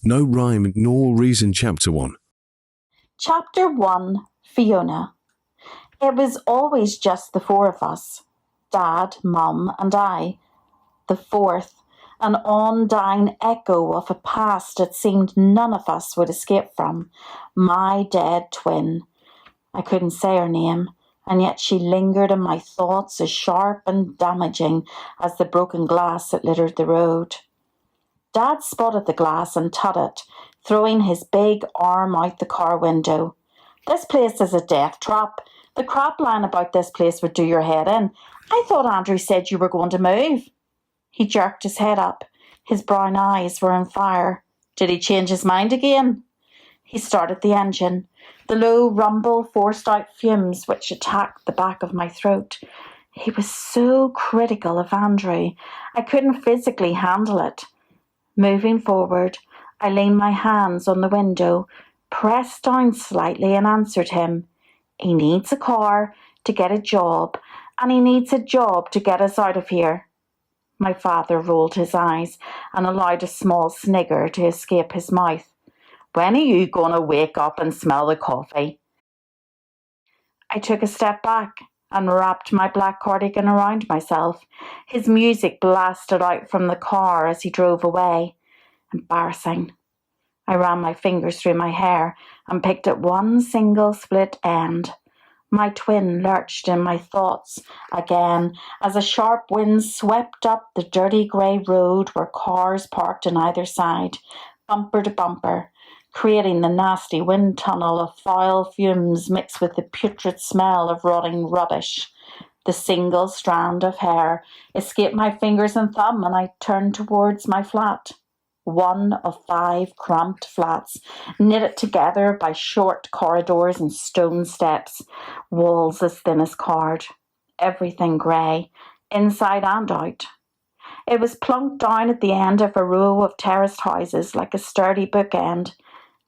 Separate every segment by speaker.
Speaker 1: No Rhyme Nor Reason Chapter 1.
Speaker 2: Chapter 1, Fiona. It was always just the four of us, Dad, Mum and I. The fourth, an on-dying echo of a past it seemed none of us would escape from, my dead twin. I couldn't say her name, and yet she lingered in my thoughts as sharp and damaging as the broken glass that littered the road. Dad spotted the glass and tutted, throwing his big arm out the car window. "This place is a death trap. The crap line about this place would do your head in. I thought Andrew said you were going to move." He jerked his head up. His brown eyes were on fire. Did he change his mind again? He started the engine. The low rumble forced out fumes which attacked the back of my throat. He was so critical of Andrew. I couldn't physically handle it. Moving forward, I leaned my hands on the window, pressed down slightly and answered him. He needs a car to get a job, and he needs a job to get us out of here. My father rolled his eyes and allowed a small snigger to escape his mouth. "When are you going to wake up and smell the coffee?" I took a step back and wrapped my black cardigan around myself. His music blasted out from the car as he drove away. Embarrassing. I ran my fingers through my hair and picked at one single split end. My twin lurched in my thoughts again as a sharp wind swept up the dirty grey road where cars parked on either side, bumper to bumper, creating the nasty wind tunnel of foul fumes mixed with the putrid smell of rotting rubbish. The single strand of hair escaped my fingers and thumb, and I turned towards my flat. One of 5 cramped flats, knitted together by short corridors and stone steps, walls as thin as card, everything grey, inside and out. It was plunked down at the end of a row of terraced houses like a sturdy bookend.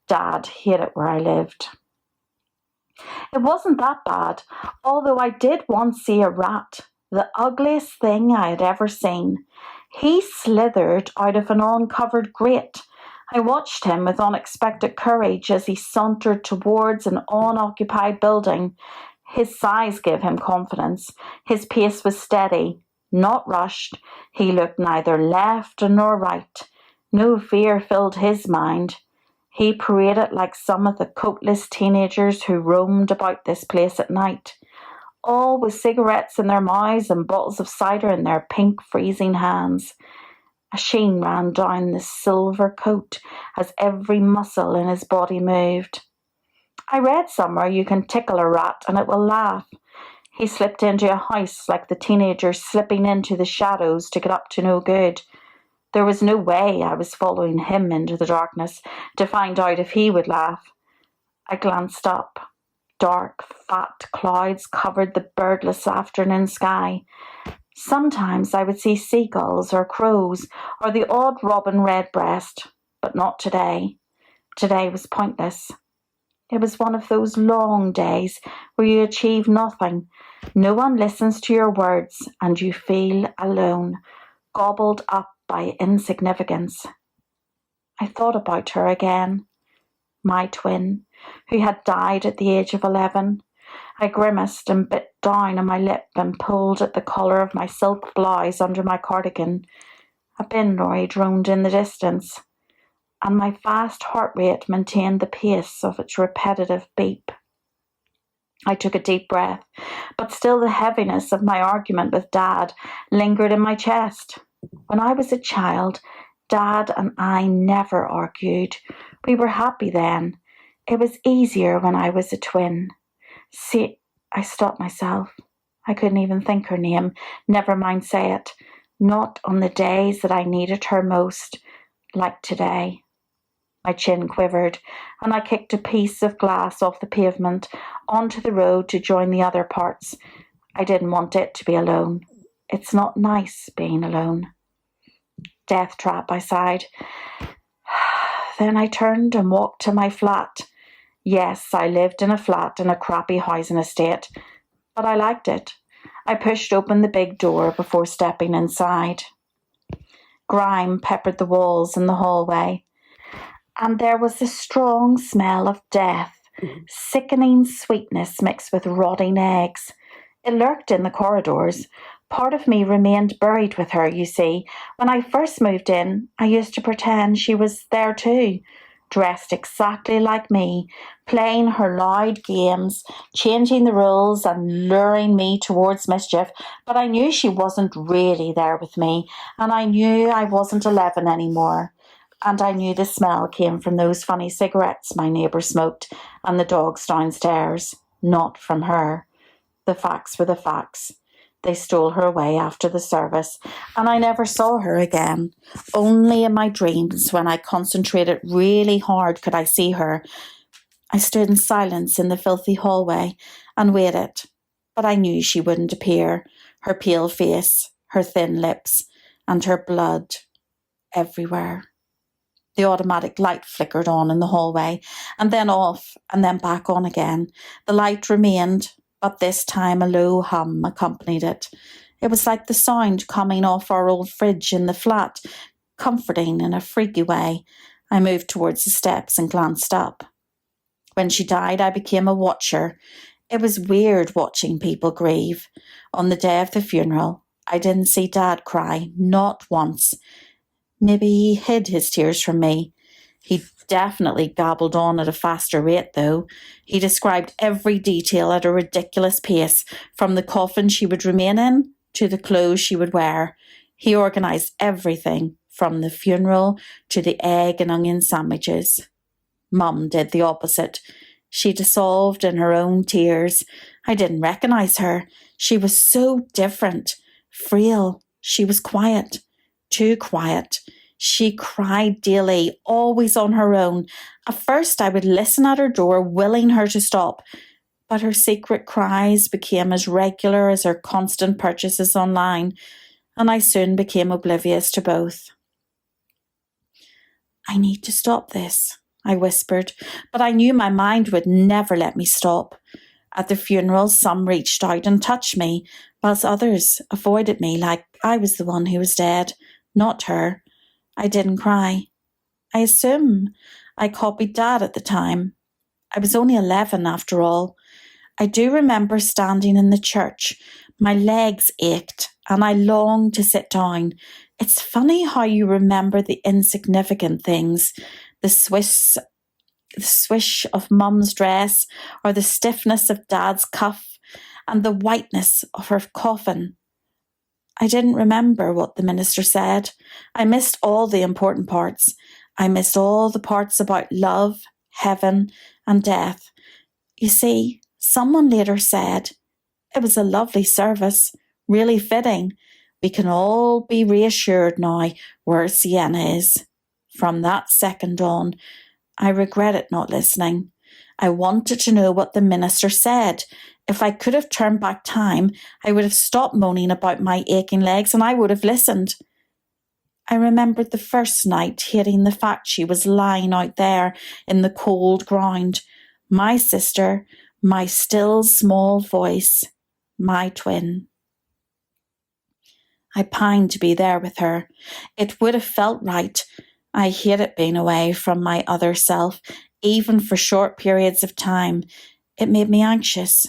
Speaker 2: Dad hated where I lived. It wasn't that bad, although I did once see a rat, the ugliest thing I had ever seen. He slithered out of an uncovered grate. I watched him with unexpected courage as he sauntered towards an unoccupied building. His size gave him confidence. His pace was steady, not rushed. He looked neither left nor right. No fear filled his mind. He paraded like some of the coatless teenagers who roamed about this place at night, all with cigarettes in their mouths and bottles of cider in their pink freezing hands. A sheen ran down the silver coat as every muscle in his body moved. I read somewhere you can tickle a rat and it will laugh. He slipped into a house like the teenagers slipping into the shadows to get up to no good. There was no way I was following him into the darkness to find out if he would laugh. I glanced up. Dark, fat clouds covered the birdless afternoon sky. Sometimes I would see seagulls or crows or the odd robin redbreast, but not today. Today was pointless. It was one of those long days where you achieve nothing. No one listens to your words and you feel alone, gobbled up by insignificance. I thought about her again. My twin, who had died at the age of 11. I grimaced and bit down on my lip and pulled at the collar of my silk blouse under my cardigan. A bin lorry droned in the distance, and my fast heart rate maintained the pace of its repetitive beep. I took a deep breath, but still the heaviness of my argument with Dad lingered in my chest. When I was a child, Dad and I never argued. We were happy then. It was easier when I was a twin. See, I stopped myself. I couldn't even think her name, never mind say it. Not on the days that I needed her most, like today. My chin quivered, and I kicked a piece of glass off the pavement onto the road to join the other parts. I didn't want it to be alone. It's not nice being alone. Death trap, I sighed. Then I turned and walked to my flat. Yes, I lived in a flat in a crappy housing estate, but I liked it. I pushed open the big door before stepping inside. Grime peppered the walls in the hallway. and there was a strong smell of death, sickening sweetness mixed with rotting eggs. It lurked in the corridors. Part of me remained buried with her, you see. When I first moved in, I used to pretend she was there too, dressed exactly like me, playing her loud games, changing the rules and luring me towards mischief. But I knew she wasn't really there with me, and I knew I wasn't 11 anymore. And I knew the smell came from those funny cigarettes my neighbour smoked and the dogs downstairs, not from her. The facts were the facts. They stole her away after the service, and I never saw her again. Only in my dreams, when I concentrated really hard, could I see her. I stood in silence in the filthy hallway and waited, but I knew she wouldn't appear. Her pale face, her thin lips, and her blood everywhere. The automatic light flickered on in the hallway, and then off, and then back on again. The light remained, but this time a low hum accompanied it. It was like the sound coming off our old fridge in the flat, comforting in a freaky way. I moved towards the steps and glanced up. When she died, I became a watcher. It was weird watching people grieve. On the day of the funeral, I didn't see Dad cry, not once. Maybe he hid his tears from me. He definitely gabbled on at a faster rate, though. He described every detail at a ridiculous pace, from the coffin she would remain in to the clothes she would wear. He organised everything, from the funeral to the egg and onion sandwiches. Mum did the opposite. She dissolved in her own tears. I didn't recognise her. She was so different, frail. She was quiet. Too quiet. She cried daily, always on her own. At first I would listen at her door, willing her to stop, but her secret cries became as regular as her constant purchases online, and I soon became oblivious to both. I need to stop this, I whispered, but I knew my mind would never let me stop. At the funeral, some reached out and touched me, whilst others avoided me like I was the one who was dead. Not her. I didn't cry. I assume I copied Dad at the time. I was only 11 after all. I do remember standing in the church. My legs ached and I longed to sit down. It's funny how you remember the insignificant things, the swish of Mum's dress, or the stiffness of Dad's cuff, and the whiteness of her coffin. I didn't remember what the minister said. I missed all the important parts. I missed all the parts about love, heaven, and death. You see, someone later said, it was a lovely service, really fitting. We can all be reassured now where Sienna is. From that second on, I regretted not listening. I wanted to know what the minister said. If I could have turned back time, I would have stopped moaning about my aching legs and I would have listened. I remembered the first night hating the fact she was lying out there in the cold ground. My sister, my still small voice, my twin. I pined to be there with her. It would have felt right. I hated being away from my other self, even for short periods of time. It made me anxious.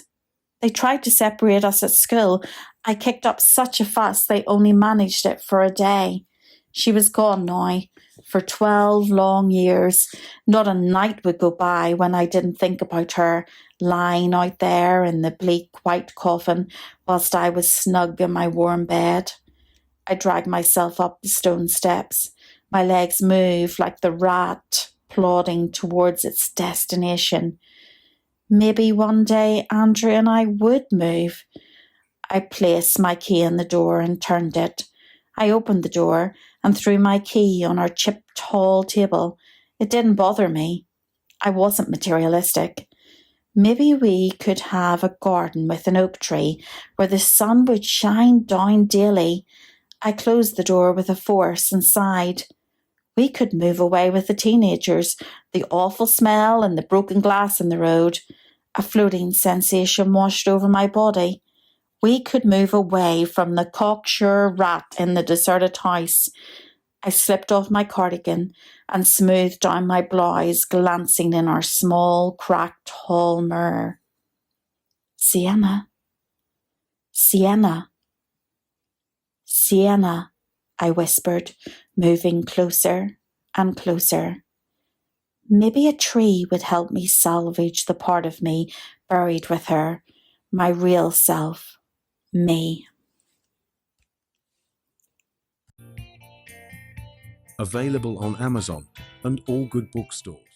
Speaker 2: They tried to separate us at school. I kicked up such a fuss they only managed it for a day. She was gone now, for 12 long years. Not a night would go by when I didn't think about her, lying out there in the bleak white coffin, whilst I was snug in my warm bed. I dragged myself up the stone steps. My legs moved like the rat plodding towards its destination. Maybe one day Andrew and I would move. I placed my key in the door and turned it. I opened the door and threw my key on our chipped hall table. It didn't bother me. I wasn't materialistic. Maybe we could have a garden with an oak tree where the sun would shine down daily. I closed the door with a force and sighed. We could move away with the teenagers, the awful smell and the broken glass in the road. A floating sensation washed over my body. We could move away from the cocksure rat in the deserted house. I slipped off my cardigan and smoothed down my blouse, glancing in our small, cracked hall mirror. Sienna, Sienna, Sienna, I whispered, moving closer and closer. Maybe a tree would help me salvage the part of me buried with her, my real self, me.
Speaker 1: Available on Amazon and all good bookstores.